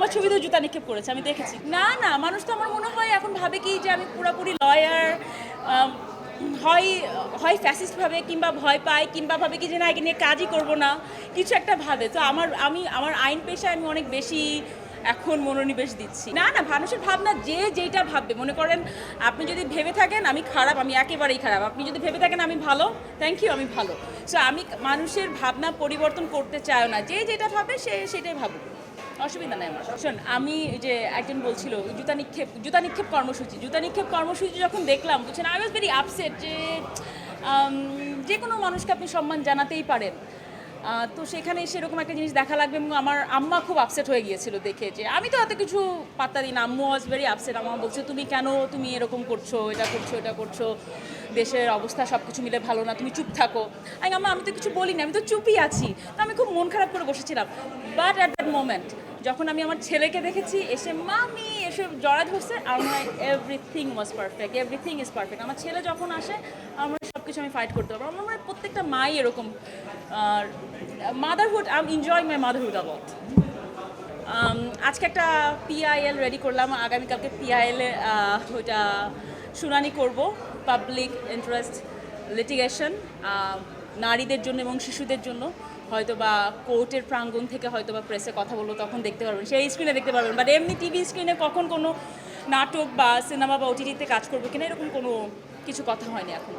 আমার ছবিতেও জুতা নিক্ষেপ করেছে, আমি দেখেছি। না না, মানুষ তো আমার মনে হয় এখন ভাবে কি যে আমি পুরোপুরি লয়ার, হয় হয় ফ্যাসিস্ট ভাবে, কিংবা ভয় পায়, কিংবা ভাবে কি যে না একে নিয়ে কাজই করবো না, কিছু একটা ভাবে। তো আমার আইন পেশায় আমি অনেক বেশি এখন মনোনিবেশ দিচ্ছি। না না, মানুষের ভাবনা যে যেইটা ভাববে, মনে করেন আপনি যদি ভেবে থাকেন আমি খারাপ, আমি একেবারেই খারাপ, আপনি যদি ভেবে থাকেন আমি ভালো, থ্যাংক ইউ, আমি ভালো। সো আমি মানুষের ভাবনা পরিবর্তন করতে চাইও না, যে যেটা ভাবে সে সেটাই ভাবুক, অসুবিধা নেই আমার। শোন, আমি যে একজন বলছিল জুতা নিক্ষেপ কর্মসূচি যখন দেখলাম, বুঝছেন, আই ওয়াজ ভেরি আপসেট যে যে কোনো মানুষকে আপনি সম্মান জানাতেই পারেন, তো সেখানে সেরকম একটা জিনিস দেখা লাগবে। এবং আমার আম্মা খুব আপসেট হয়ে গিয়েছিল দেখে, যে আমি তো এত কিছু পাত্তা দিই না। আম্মু ওয়াজ ভেরি আপসেট। আম্মা বলছে তুমি এরকম করছো, এটা করছো, দেশের অবস্থা সব কিছু মিলে ভালো না, তুমি চুপ থাকো। আম্মা আমি তো কিছু বলিনি, আমি তো চুপই আছি। তো আমি খুব মন খারাপ করে বসেছিলাম। বাট অ্যাট দ্যাট মোমেন্ট যখন আমি আমার ছেলেকে দেখেছি এসে মামি এসে জড়া ধরছে, আমার everything was perfect, everything is perfect. আমার ছেলে যখন আসে আমার সব কিছু আমি ফাইট করতে পারবো। আমার মনে হয় প্রত্যেকটা মাই এরকম। Motherhood, I am enjoying my motherhood a lot. আজকে একটা পিআইএল রেডি করলাম, আগামীকালকে পিআইএলে ওইটা শুনানি করব, পাবলিক ইন্টারেস্ট লিটিগেশন, নারীদের জন্য এবং শিশুদের জন্য। হয়তো বা কোর্টের প্রাঙ্গণ থেকে হয়তো বা প্রেসে কথা বলবো, তখন দেখতে পারবেন, সেই স্ক্রিনে দেখতে পারবেন। বাট এমনি টিভি স্ক্রিনে কখন কোনো নাটক বা সিনেমা বা ওটিটিতে কাজ করবো কিনা এরকম কোনো কিছু কথা হয়নি এখন।